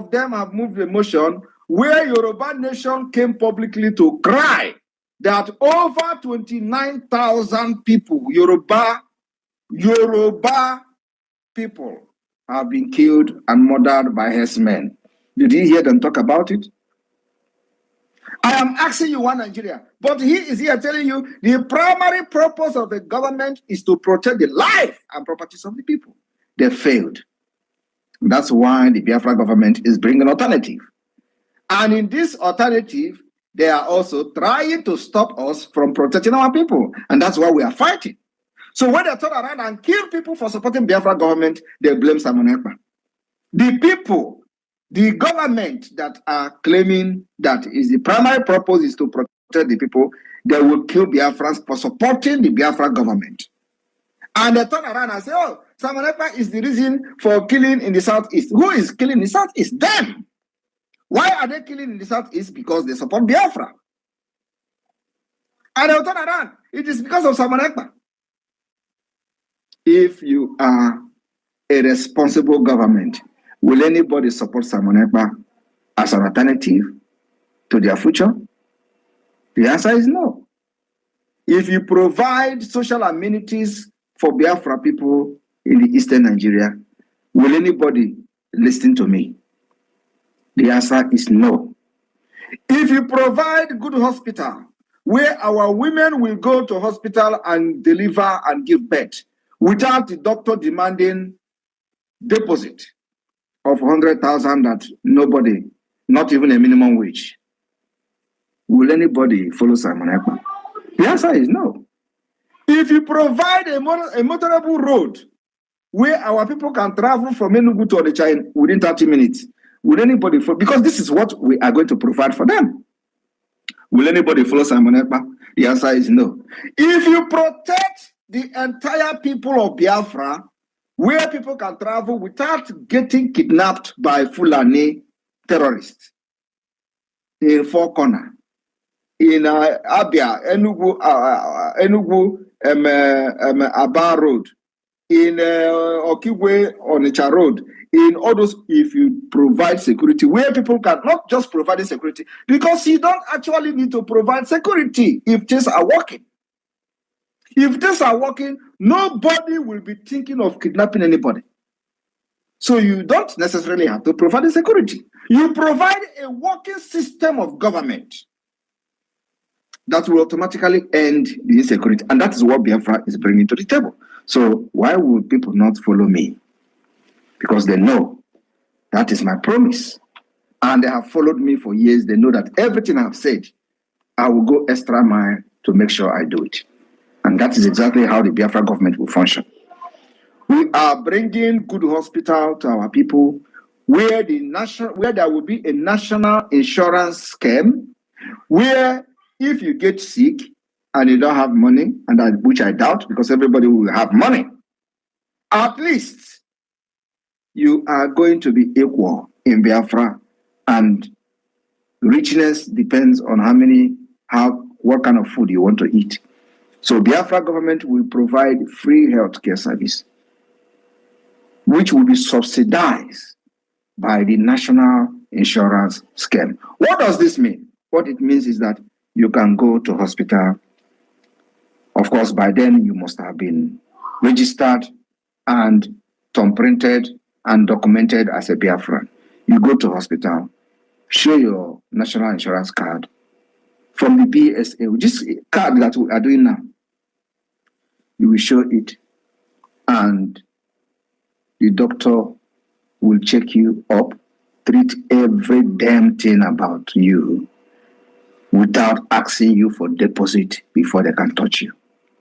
of them have moved a motion where Yoruba Nation came publicly to cry that over 29,000 people, Yoruba people, have been killed and murdered by herdsmen. Did you hear them talk about it? I am asking you, one Nigeria, but he is here telling you the primary purpose of the government is to protect the life and properties of the people. They failed. That's why the Biafra government is bringing an alternative. And in this alternative, they are also trying to stop us from protecting our people. And that's why we are fighting. So when they turn around and kill people for supporting Biafra government, they blame Simon Ekpa. The people, the government that are claiming that is the primary purpose is to protect the people, they will kill Biafrans for supporting the Biafra government. And they turn around and say, oh, Simon Ekpa is the reason for killing in the southeast. Who is killing in the southeast? Them. Why are they killing in the southeast? Because they support Biafra. And they'll turn around. It is because of Simon Ekpa. If you are a responsible government, will anybody support Simon Ekpa as an alternative to their future? The answer is no. If you provide social amenities for Biafra people in the eastern Nigeria, will anybody listen to me? The answer is no. If you provide good hospital, where our women will go to hospital and deliver and give birth, without the doctor demanding deposit of 100,000 that nobody, not even a minimum wage, will anybody follow Simon Ekpa? The answer is no. If you provide a motorable road where our people can travel from Enugu to Onitsha within 30 minutes, will anybody follow? Because this is what we are going to provide for them. Will anybody follow Simon Ekpa? The answer is no. If you protect the entire people of Biafra, where people can travel without getting kidnapped by Fulani terrorists in Four Corner, in Abia, Enugu, Aba Road, in Okigwe, Onitsha Road, in all those, if you provide security, where people can not just provide security, because you don't actually need to provide security if things are working. If things are working, nobody will be thinking of kidnapping anybody. So you don't necessarily have to provide the security. You provide a working system of government that will automatically end the insecurity. And that is what Biafra is bringing to the table. So why would people not follow me? Because they know that is my promise. And they have followed me for years. They know that everything I have said, I will go extra mile to make sure I do it. And that is exactly how the Biafra government will function. We are bringing good hospital to our people, where there will be a national insurance scheme, where if you get sick and you don't have money, and which I doubt, because everybody will have money, at least you are going to be equal in Biafra, and richness depends on what kind of food you want to eat. So Biafra government will provide free healthcare service, which will be subsidized by the national insurance scheme. What does this mean? What it means is that you can go to hospital. Of course, by then you must have been registered and thumbprinted and documented as a Biafran. You go to hospital, show your national insurance card from the BSA, which is a card that we are doing now. You will show it, and the doctor will check you up, treat every damn thing about you without asking you for deposit before they can touch you.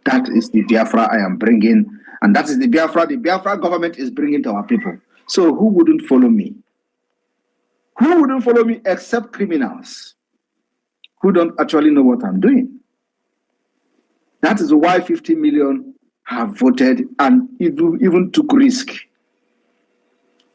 That is the Biafra I am bringing, and that is the Biafra government is bringing to our people. So who wouldn't follow me? Who wouldn't follow me except criminals who don't actually know what I'm doing? That is why 50 million have voted and even took risk.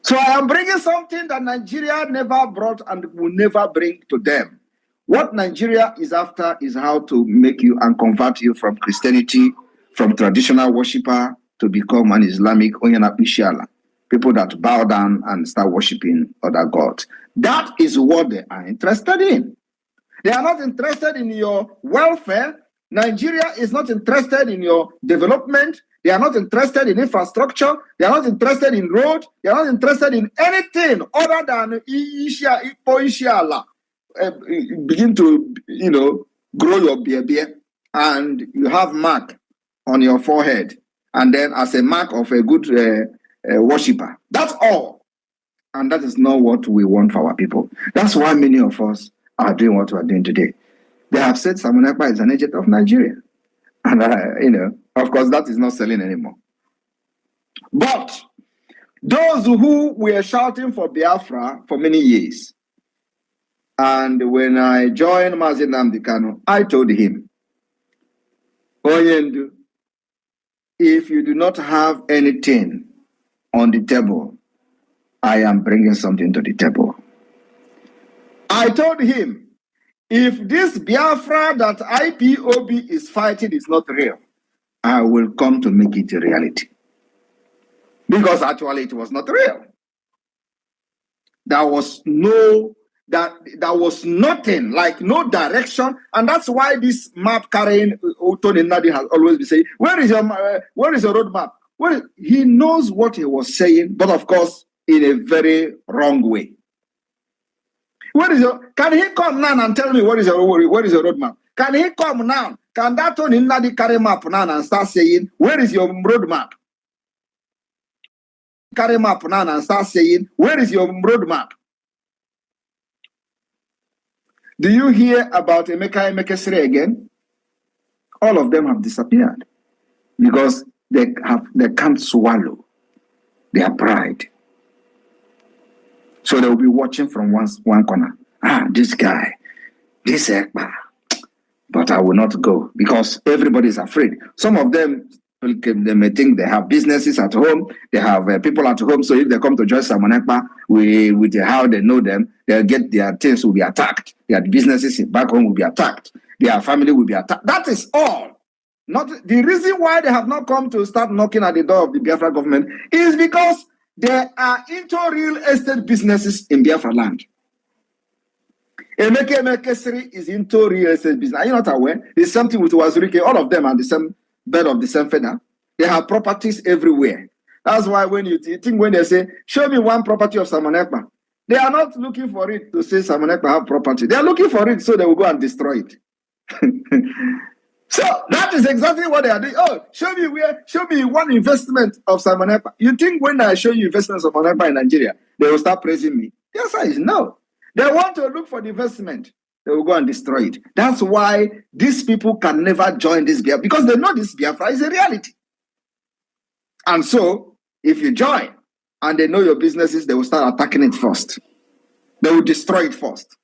So I am bringing something that Nigeria never brought and will never bring to them. What Nigeria is after is how to make you and convert you from Christianity, from traditional worshiper, to become an Islamic Onyana Ishala. people that bow down and start worshiping other gods. That is what they are interested in. They are not interested in your welfare. Nigeria is not interested in your development. They are not interested in infrastructure. They are not interested in road. They are not interested in anything other than begin to, grow your beer, and you have mark on your forehead, and then as a mark of a good worshiper. That's all. And that is not what we want for our people. That's why many of us are doing what we are doing today. They have said Simon Ekpa is an agent of Nigeria. And, of course, that is not selling anymore. But those who were shouting for Biafra for many years, and when I joined Mazi Nnamdi, I told him, Oyendu, if you do not have anything on the table, I am bringing something to the table. I told him, if this Biafra that IPOB is fighting is not real, I will come to make it a reality. Because actually it was not real. There was nothing, like no direction, and that's why this map carrying Nnamdi has always been saying, where is your roadmap? He knows what he was saying, but of course, in a very wrong way. Can he come now and tell me what is your roadmap? Can he come now? Can that Nnamdi carry map now and start saying, where is your roadmap? Carry map now and start saying, where is your roadmap? Do you hear about Emeka again? All of them have disappeared because they can't swallow their pride. So they will be watching from one corner. This guy, this Ekpa. But I will not go because everybody is afraid. Some of them, they may think they have businesses at home. They have people at home. So if they come to join Simon Ekpa, with how they know them, they'll get their things will be attacked. Their businesses back home will be attacked. Their family will be attacked. That is all. Not the reason why they have not come to start knocking at the door of the Biafra government is because they are into real estate businesses in Biafra land. Emeka is into real estate business. Are you not aware? There's something with Wazirike. All of them are the same bed of the same feather. They have properties everywhere. That's why when you think when they say, show me one property of Simon Ekpa, they are not looking for it to say Simon Ekpa have property. They are looking for it so they will go and destroy it. So that is exactly what they are doing. Oh, show me one investment of Simon Ekpa. You think when I show you investments of Simon Ekpa in Nigeria, they will start praising me? The answer is no. They want to look for the investment. They will go and destroy it. That's why these people can never join this Biafra, because they know this Biafra is a reality. And so, if you join and they know your businesses, they will start attacking it first. They will destroy it first.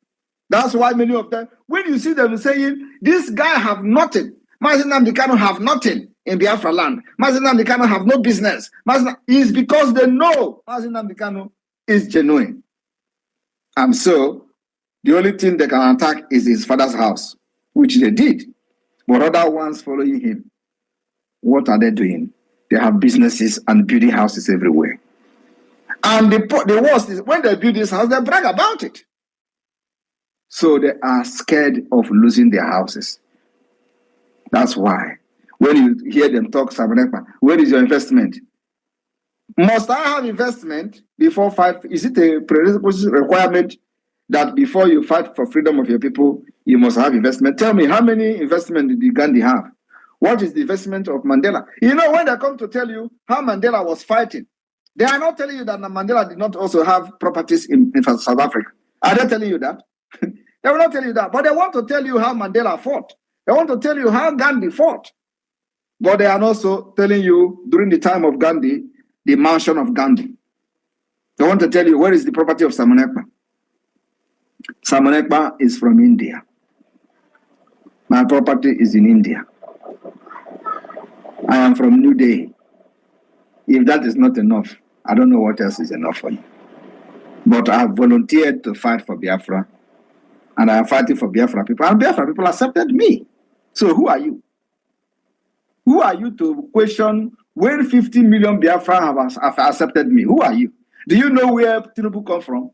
That's why many of them, when you see them saying, this guy have nothing, Mazi Nnamdi have nothing in Biafra land, Mazi Nnamdi have no business, is because they know Mazi Nnamdi is genuine. And so, the only thing they can attack is his father's house, which they did. But other ones following him, what are they doing? They have businesses and building houses everywhere. And the worst is, when they build this house, they brag about it. So they are scared of losing their houses. That's why, when you hear them talk, Simon Ekpa, where is your investment? Must I have investment before fight? Is it a prerequisite requirement that before you fight for freedom of your people, you must have investment? Tell me, how many investment did Gandhi have? What is the investment of Mandela? You know, when they come to tell you how Mandela was fighting, they are not telling you that Mandela did not also have properties in South Africa. Are they telling you that? They will not tell you that. But they want to tell you how Mandela fought. They want to tell you how Gandhi fought. But they are also telling you, during the time of Gandhi, the mansion of Gandhi. They want to tell you, where is the property of Simon Ekpa? Simon Ekpa is from India. My property is in India. I am from New Delhi. If that is not enough, I don't know what else is enough for you. But I have volunteered to fight for Biafra. And I am fighting for Biafra people. And Biafra people accepted me. So who are you? Who are you to question when 50 million Biafra have accepted me? Who are you? Do you know where Tinubu come from?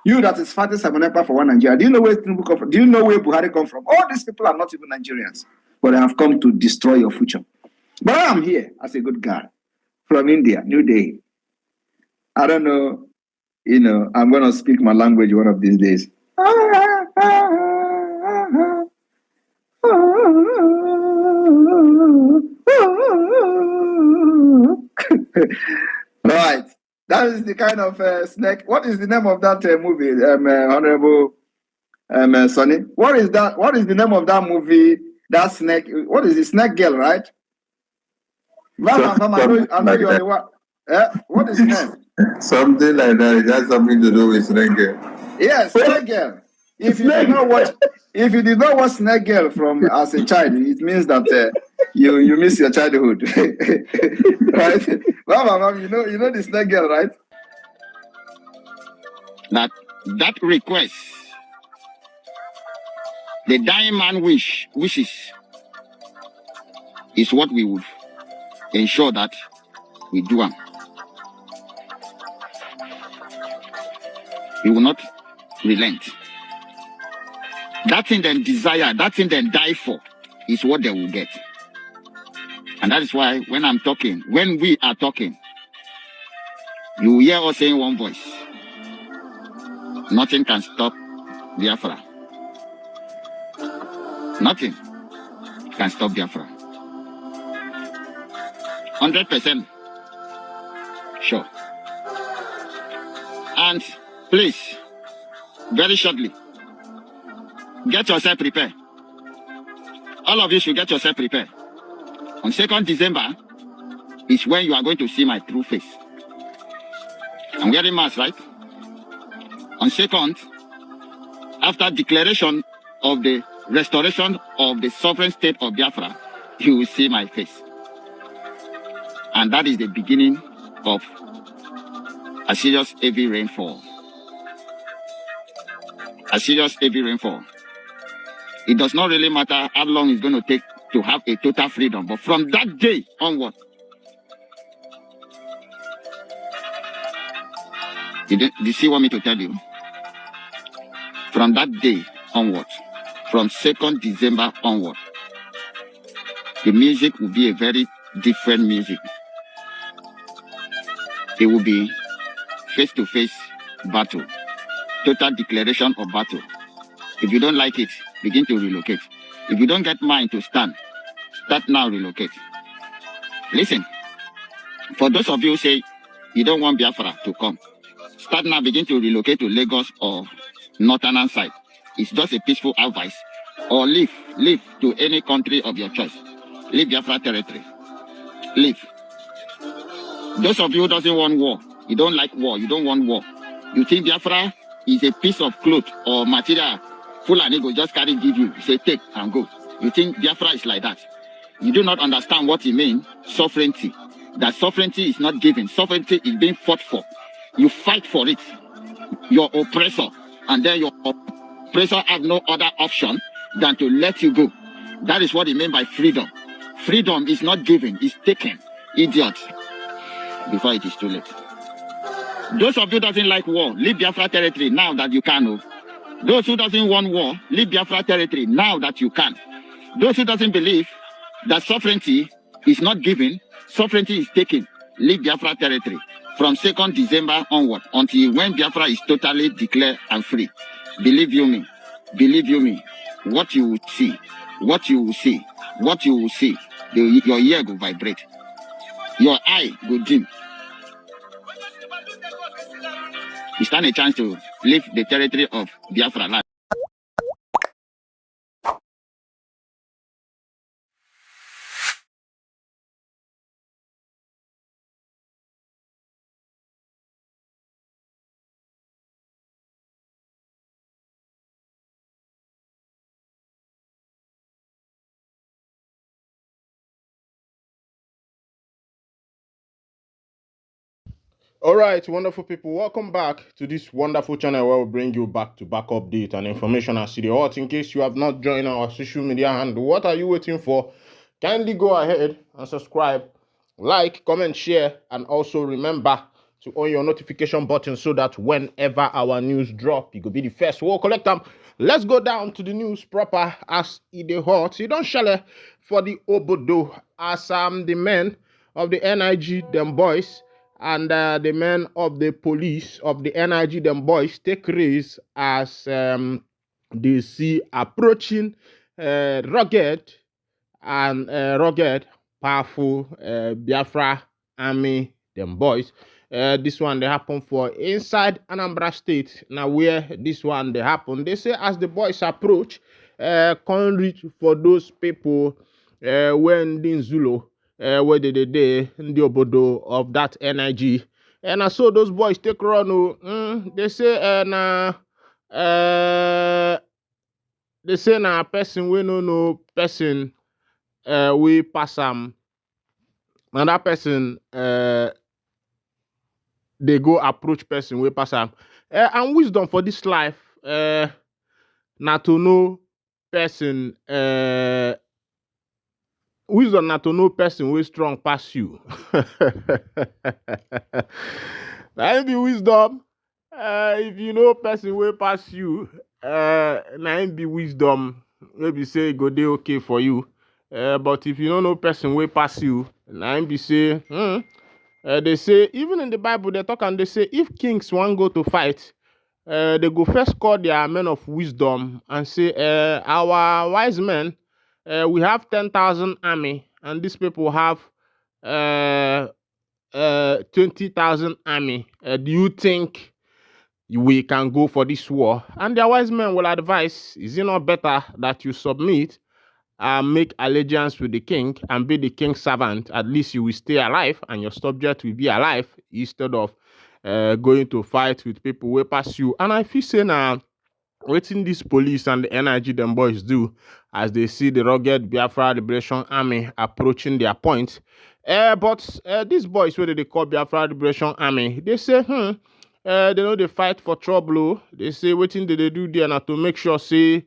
You that is fighting Samonepa for one Nigeria. Do you know where Tinubu come from? Do you know where Buhari come from? All these people are not even Nigerians, but they have come to destroy your future. But I am here as a good guy from India, New Delhi. I don't know, I'm going to speak my language one of these days. Right. That is the kind of snake. What is the name of that movie, Honorable Sonny? What is that? What is the name of that movie? That snake? What is it? Snake Girl, right? I know you're the one. What is the name? Something like that. It has something to do with Snake Girl. Yes, Snake Girl. If you did not watch Snake Girl from as a child, it means that you miss your childhood, right? Mom, you know the Snake Girl, right? That request, the dying man wishes, is what we would ensure that we do. We will not relent. That thing they desire, that thing they die for, is what they will get. And that is why when we are talking, you hear us saying one voice. Nothing can stop Biafra. Nothing can stop Biafra. 100% sure. And please, very shortly, get yourself prepared. All of you should get yourself prepared. On 2nd December is when you are going to see my true face. I'm wearing mask, right? On 2nd, after declaration of the restoration of the sovereign state of Biafra, you will see my face. And that is the beginning of a serious heavy rainfall. A serious heavy rainfall. It does not really matter how long it's going to take to have a total freedom, but from that day onward, do you see what I mean to tell you? From that day onward, from 2nd December onward, the music will be a very different music. It will be face-to-face battle, total declaration of battle. If you don't like it, begin to relocate. If you don't get mind to stand, start now, relocate. Listen, for those of you who say you don't want Biafra to come, start now, begin to relocate to Lagos or northern side. It's just a peaceful advice. Or leave to any country of your choice. Leave Biafra territory. Leave. Those of you who doesn't want war, you don't like war, you don't want war. You think Biafra is a piece of cloth or material Fulani go just carry give you, say take and go. You think Biafra is like that. You do not understand what it means, sovereignty. That sovereignty is not given. Sovereignty is being fought for. You fight for it. Your oppressor, and then your oppressor have no other option than to let you go. That is what it means by freedom. Freedom is not given, it's taken. Idiot. Before it is too late. Those of you who doesn't like war, leave Biafra territory now that you can. Those who doesn't want war, leave Biafra territory now that you can. Those who doesn't believe that sovereignty is not given, sovereignty is taken, leave Biafra territory from 2nd December onward until when Biafra is totally declared and free. Believe you me, what you will see, your ear will vibrate, your eye will dim. You stand a chance to leave the territory of Biafra land. All right, wonderful people, welcome back to this wonderful channel where we bring you back update and information as to the hot. In case you have not joined our social media handle, what are you waiting for? Kindly go ahead and subscribe, like, comment, share, and also remember to on your notification button so that whenever our news drop, you could be the first. We'll collect them. Let's go down to the news proper as it is hot. You don't share for the obodo as the men of the NIG, them boys, and the men of the police of the NIG, them boys, take race as they see approaching rugged and powerful Biafra army, them boys. This one they happen for inside Anambra State. Now where this one they happen, they say as the boys approach, can't reach for those people when in Zulu, where they in the obodo of that NIG. And I saw those boys take run. They say they say na person we no person we pass and that person they go approach person we pass and wisdom for this life not to know person wisdom not to know person we strong pass you. That be wisdom. If you know person will pass you, na be wisdom. Maybe say go dey okay for you. But if you don't know person will pass you, na be say, they say even in the Bible they talk and they say if kings want go to fight, they go first call their men of wisdom and say, our wise men, we have 10,000 army, and these people have 20,000 army. Do you think we can go for this war? And their wise men will advise, is it not better that you submit and make allegiance with the king and be the king's servant? At least you will stay alive and your subject will be alive instead of going to fight with people who pass you. And I feel say now, waiting this police and the NIG them boys do as they see the rugged Biafra Liberation Army approaching their point. But these boys, whether they call Biafra Liberation Army, they say, they know they fight for trouble. They say, waiting did they do there now to make sure, say,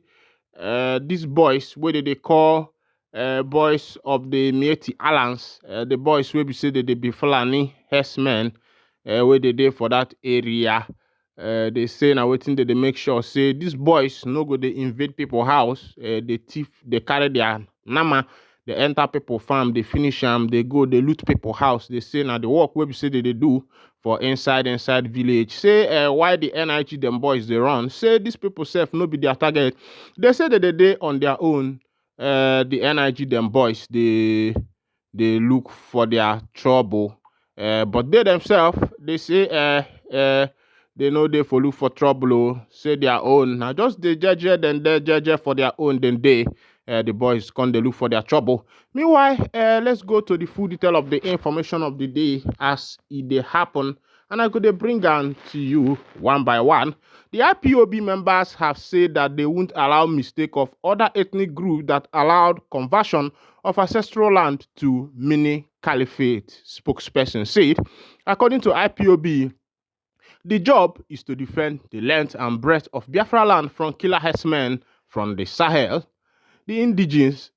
these boys, whether they call boys of the Mieti Alliance, the boys where we say that they be Fulani herdsmen, where they dey for that area. They say now waiting they make sure say these boys no go they invade people house, they thief, they carry their nama, they enter people farm, they finish them, they go, they loot people house. They say now the work where we say that they do for inside village. Say why the NIG them boys they run. Say these people self no be their target. They say that they on their own. The NIG them boys they look for their trouble. But they themselves they say they know they for look for trouble, say their own. Now just they judge then they judge for their own, then they the boys come they look for their trouble. Meanwhile, let's go to the full detail of the information of the day as it they happen, and I could bring down to you one by one. The IPOB members have said that they won't allow mistake of other ethnic groups that allowed conversion of ancestral land to mini caliphate. Spokesperson said, according to IPOB, the job is to defend the length and breadth of Biafra land from killer herdsmen from the Sahel. The indigenous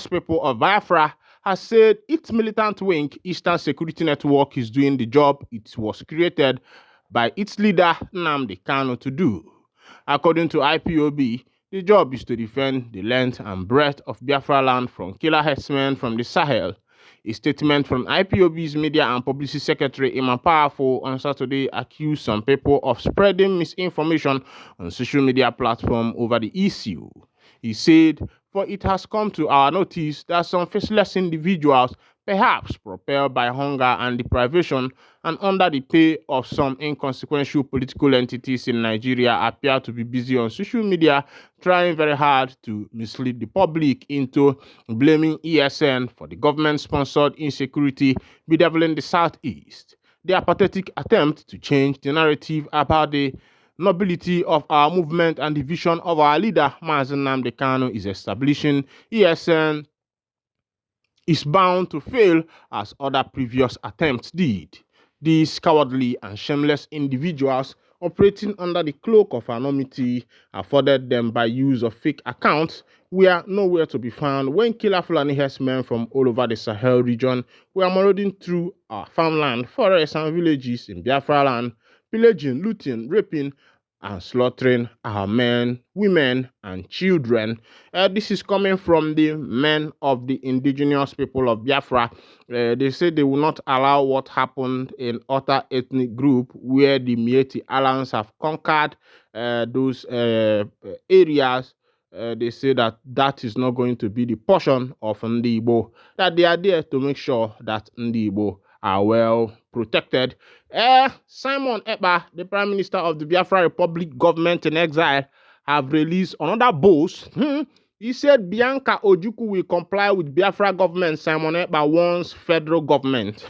people of Biafra has said its militant wing, Eastern Security Network, is doing the job it was created by its leader, Nnamdi Kanu, to do. According to IPOB, the job is to defend the length and breadth of Biafra land from killer herdsmen from the Sahel. A statement from IPOB's Media and Publicity Secretary Iman Powerful on Saturday accused some people of spreading misinformation on social media platforms over the issue. He said, for it has come to our notice that some faceless individuals, perhaps propelled by hunger and deprivation and under the pay of some inconsequential political entities in Nigeria, appear to be busy on social media trying very hard to mislead the public into blaming ESN for the government-sponsored insecurity bedeviling the Southeast. Their pathetic attempt to change the narrative about the nobility of our movement and the vision of our leader, Mazi Nnamdi Kanu, is establishing ESN is bound to fail as other previous attempts did. These cowardly and shameless individuals operating under the cloak of anonymity afforded them by use of fake accounts, were nowhere to be found when killer Fulani herdsmen from all over the Sahel region were marauding through our farmland, forests, and villages in Biafra land, pillaging, looting, raping, and slaughtering our men, women, and children. This is coming from the men of the indigenous people of Biafra. They say they will not allow what happened in other ethnic group where the Mieti Alliance have conquered those areas. They say that that is not going to be the portion of Ndi Igbo, that they are there to make sure that Ndi Igbo are well protected. Simon Ekpa, the Prime Minister of the Biafra Republic government in exile, have released another boast. He said Bianca Ojukwu will comply with Biafra government. Simon Ekpa warns federal government.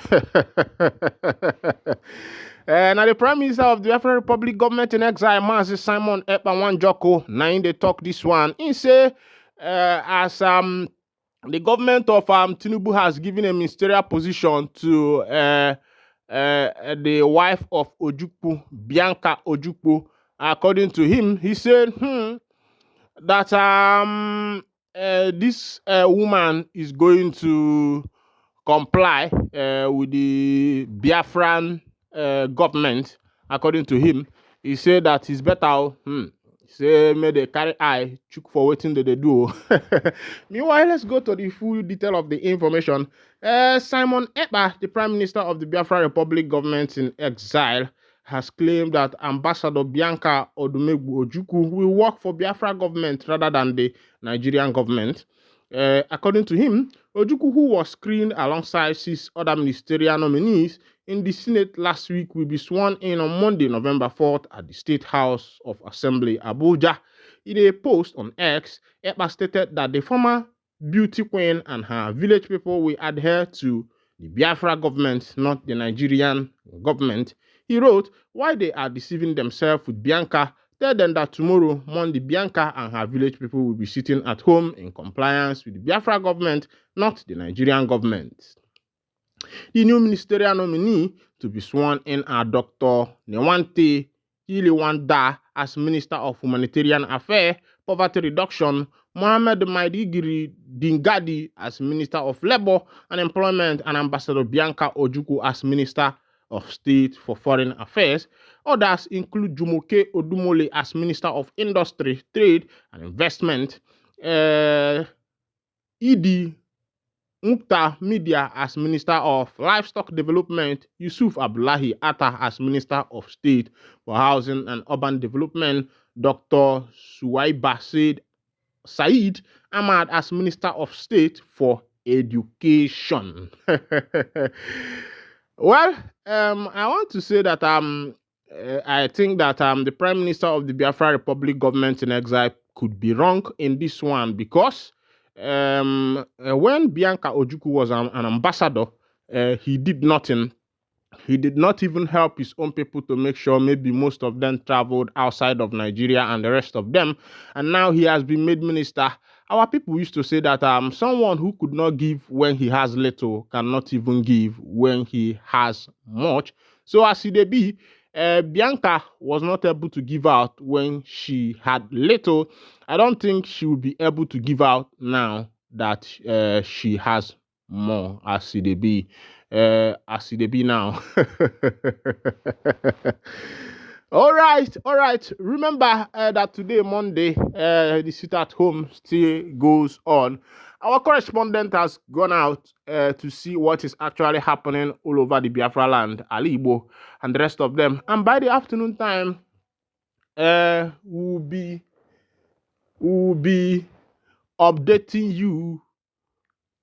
Now the Prime Minister of the Biafra Republic government in exile, Mazi Simon Ekpa Wanjoko, now they talk this one. He say, as the government of Tinubu has given a ministerial position to the wife of Ojukwu, Bianca Ojukwu. According to him, he said that this woman is going to comply with the Biafran government. According to him, he said that it's better. Say may they carry eye chook for waiting that they do. Meanwhile, let's go to the full detail of the information. Simon Ekpa, the Prime Minister of the Biafra Republic government in exile, has claimed that Ambassador Bianca Odumegwu Ojukwu will work for Biafra government rather than the Nigerian government. According to him, Ojukwu, who was screened alongside 6 other ministerial nominees in the Senate last week, will be sworn in on Monday, November 4th at the State House of Assembly, Abuja. In a post on X, Ekpa stated that the former beauty queen and her village people will adhere to the Biafra government, not the Nigerian government. He wrote, why they are deceiving themselves with Bianca, tell them that tomorrow, Monday, Bianca and her village people will be sitting at home in compliance with the Biafra government, not the Nigerian government. The new ministerial nominee to be sworn in are Dr. Newante Iliwanda as Minister of Humanitarian Affairs, Poverty Reduction, Mohammed Maidigiri Dingadi as Minister of Labor and Employment, and Ambassador Bianca Ojukwu as Minister of State for Foreign Affairs. Others include Jumoke Odumole as Minister of Industry, Trade and Investment, Idi Mukta Media as Minister of Livestock Development, Yusuf Abdullahi Atta as Minister of State for Housing and Urban Development, Dr. Suwaiba Said Ahmad as Minister of State for Education. Well, I want to say that I think that the Prime Minister of the Biafra Republic government in exile could be wrong in this one, because when Bianca Ojukwu was an ambassador, he did nothing. He did not even help his own people to make sure maybe most of them traveled outside of Nigeria and the rest of them. And now he has been made minister. Our people used to say that someone who could not give when he has little cannot even give when he has much. So as it be, Bianca was not able to give out when she had little. I don't think she will be able to give out now that she has more, as it be. As it be now. All right. Remember that today, Monday, the sit at home still goes on. Our correspondent has gone out to see what is actually happening all over the Biafra land, Ali Igbo, and the rest of them. And by the afternoon time, we'll be updating you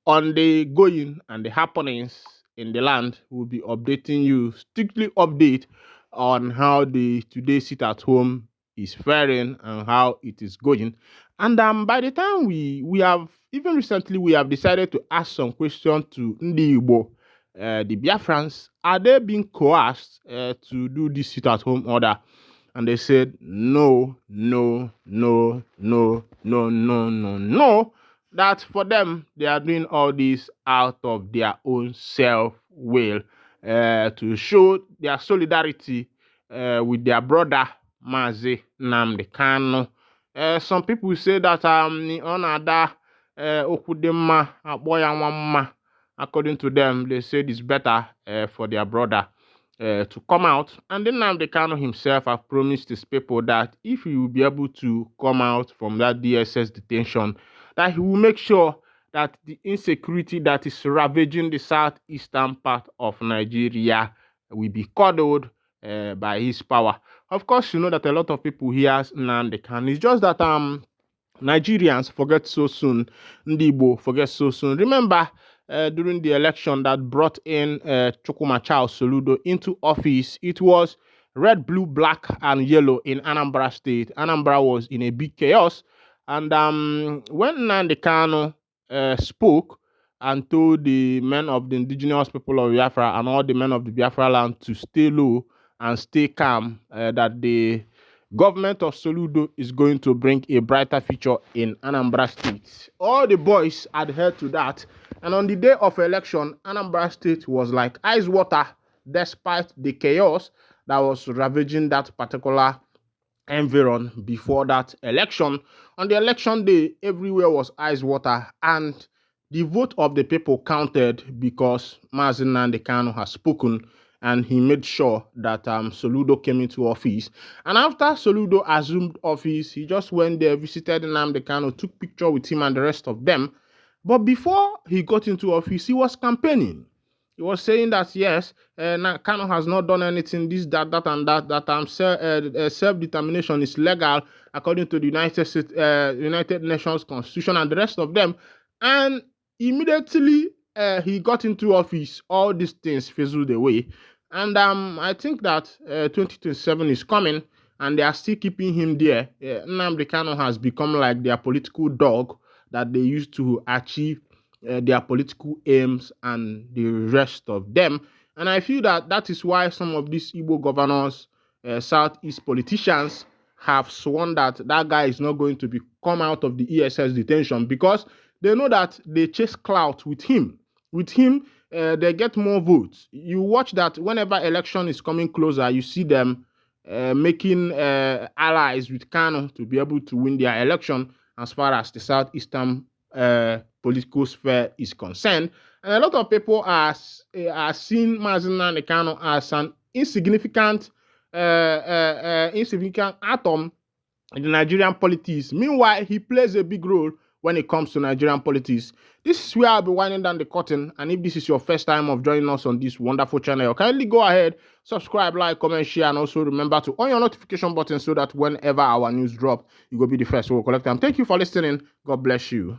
on the going and the happenings in the land. We'll be updating you, strictly update on how the today sit at home is faring and how it is going. And by the time we have, even recently, we have decided to ask some questions to Ndi Igbo, the Biafrans. Are they being coerced to do this sit at home order? And they said, no. That for them, they are doing all this out of their own self-will to show their solidarity with their brother Mazi Nnamdi Kanu. Some people say that Onada Okudema Aboya. According to them, they said it's better for their brother to come out. And then Nnamdi Kanu himself have promised his people that if he will be able to come out from that DSS detention, that he will make sure that the insecurity that is ravaging the southeastern part of Nigeria will be cuddled by his power. Of course, you know that a lot of people hear Nnamdi Kanu. It's just that Nigerians forget so soon. Ndị Igbo forget so soon. Remember, during the election that brought in Chukwuma Charles Soludo into office, it was red, blue, black, and yellow in Anambra State. Anambra was in a big chaos. And when Nnamdi Kanu spoke and told the men of the indigenous people of Biafra and all the men of the Biafra land to stay low and stay calm, that the government of Soludo is going to bring a brighter future in Anambra State. All the boys adhered to that. And on the day of election, Anambra State was like ice water, despite the chaos that was ravaging that particular environment before that election. On the election day, everywhere was ice water, and the vote of the people counted because Mazi Nnamdi Kanu has spoken, and he made sure that Soludo came into office. And after Soludo assumed office, he just went there, visited Nnamdi Kanu, took picture with him and the rest of them. But before he got into office, he was campaigning. He was saying that, yes, Kanu has not done anything, this, that, and that self-determination is legal according to the United Nations Constitution and the rest of them. And immediately he got into office, all these things fizzled away. And I think that 2027 is coming, and they are still keeping him there. Nnamdi Kanu has become like their political dog that they used to achieve their political aims and the rest of them. And I feel that that is why some of these Igbo governors, Southeast politicians, have sworn that that guy is not going to come out of the ESS detention, because they know that they chase clout with him. With him, they get more votes. You watch that whenever election is coming closer, you see them making allies with Kanu to be able to win their election as far as the Southeastern political sphere is concerned. And a lot of people are seeing Mazi Nnamdi Kanu as an insignificant atom in the Nigerian politics. Meanwhile, he plays a big role when it comes to Nigerian politics. This is where I'll be winding down the curtain. And if this is your first time of joining us on this wonderful channel, kindly go ahead, subscribe, like, comment, share, and also remember to on your notification button so that whenever our news drop, you will be the first to collect them. Thank you for listening. God bless you.